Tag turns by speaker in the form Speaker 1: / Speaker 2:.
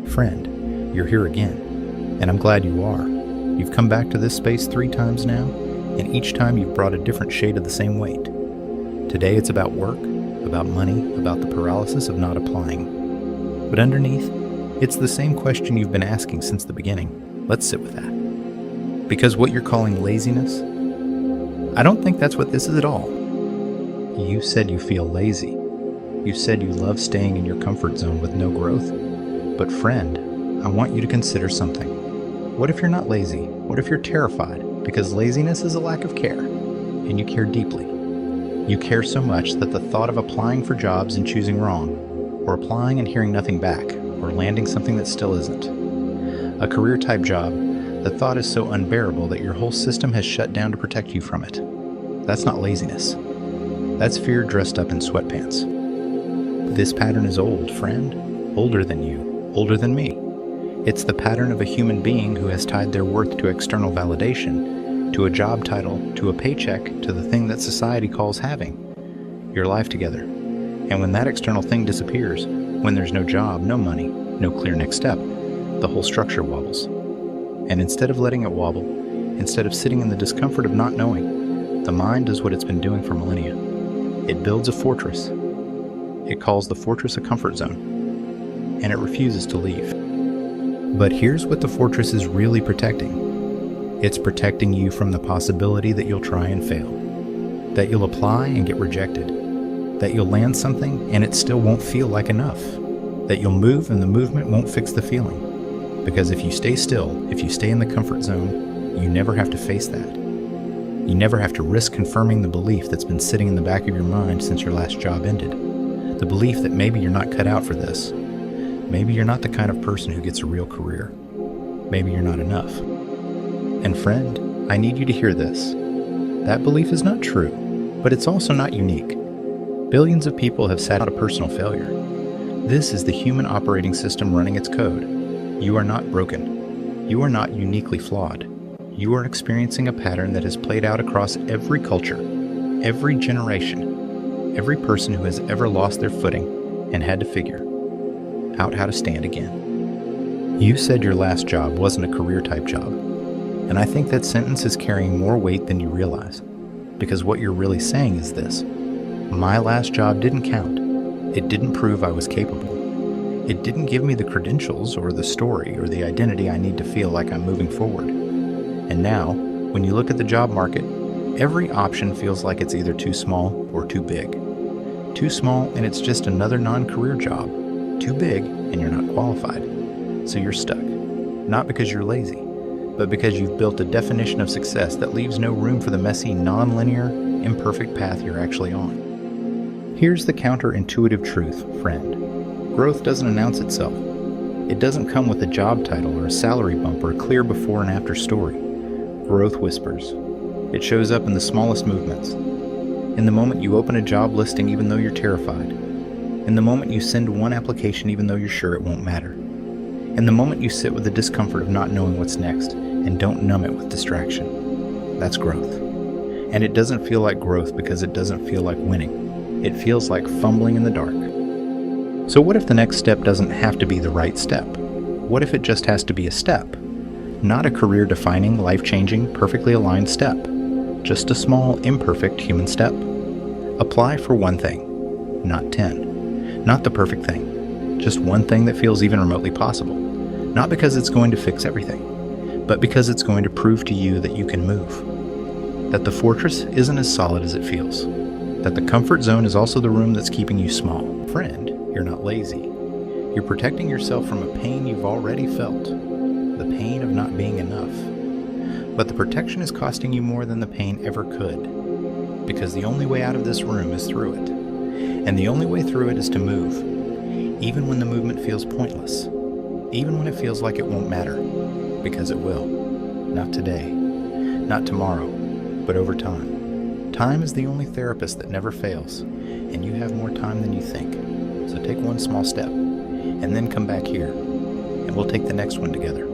Speaker 1: Friend, you're here again, and I'm glad you are. You've come back to this space 3 times now, and each time you've brought a different shade of the same weight. Today it's about work, about money, about the paralysis of not applying. But underneath, it's the same question you've been asking since the beginning. Let's sit with that. Because what you're calling laziness, I don't think that's what this is at all. You said you feel lazy. You said you love staying in your comfort zone with no growth. But friend, I want you to consider something. What if you're not lazy? What if you're terrified? Because laziness is a lack of care, and you care deeply. You care so much that the thought of applying for jobs and choosing wrong, or applying and hearing nothing back, or landing something that still isn't, a career-type job, the thought is so unbearable that your whole system has shut down to protect you from it. That's not laziness. That's fear dressed up in sweatpants. This pattern is old, friend. Older than you. Older than me. It's the pattern of a human being who has tied their worth to external validation, to a job title, to a paycheck, to the thing that society calls having your life together. And when that external thing disappears, when there's no job, no money, no clear next step, the whole structure wobbles. And instead of letting it wobble, instead of sitting in the discomfort of not knowing, the mind does what it's been doing for millennia. It builds a fortress. It calls the fortress a comfort zone, and it refuses to leave. But here's what the fortress is really protecting. It's protecting you from the possibility that you'll try and fail, that you'll apply and get rejected, that you'll land something and it still won't feel like enough, that you'll move and the movement won't fix the feeling. Because if you stay still, if you stay in the comfort zone, you never have to face that. You never have to risk confirming the belief that's been sitting in the back of your mind since your last job ended. The belief that maybe you're not cut out for this. Maybe you're not the kind of person who gets a real career. Maybe you're not enough. And friend, I need you to hear this. That belief is not true, but it's also not unique. Billions of people have sat out a personal failure. This is the human operating system running its code. You are not broken. You are not uniquely flawed. You are experiencing a pattern that has played out across every culture, every generation, every person who has ever lost their footing and had to figure out how to stand again. You said your last job wasn't a career-type job, and I think that sentence is carrying more weight than you realize, because what you're really saying is this: my last job didn't count. It didn't prove I was capable. It didn't give me the credentials or the story or the identity I need to feel like I'm moving forward. And now, when you look at the job market, every option feels like it's either too small or too big. Too small and it's just another non-career job. Too big and you're not qualified. So you're stuck. Not because you're lazy, but because you've built a definition of success that leaves no room for the messy, non-linear, imperfect path you're actually on. Here's the counterintuitive truth, friend. Growth doesn't announce itself. It doesn't come with a job title or a salary bump or a clear before and after story. Growth whispers. It shows up in the smallest movements. In the moment you open a job listing even though you're terrified. In the moment you send one application even though you're sure it won't matter. In the moment you sit with the discomfort of not knowing what's next and don't numb it with distraction. That's growth. And it doesn't feel like growth because it doesn't feel like winning. It feels like fumbling in the dark. So what if the next step doesn't have to be the right step? What if it just has to be a step? Not a career-defining, life-changing, perfectly aligned step. Just a small, imperfect human step. Apply for one thing, not 10. Not the perfect thing. Just one thing that feels even remotely possible. Not because it's going to fix everything, but because it's going to prove to you that you can move. That the fortress isn't as solid as it feels. That the comfort zone is also the room that's keeping you small. Friend, you're not lazy. You're protecting yourself from a pain you've already felt. The pain of not being enough. But the protection is costing you more than the pain ever could. Because the only way out of this room is through it. And the only way through it is to move. Even when the movement feels pointless. Even when it feels like it won't matter. Because it will. Not today. Not tomorrow. But over time. Time is the only therapist that never fails. And you have more time than you think. So take one small step. And then come back here. And we'll take the next one together.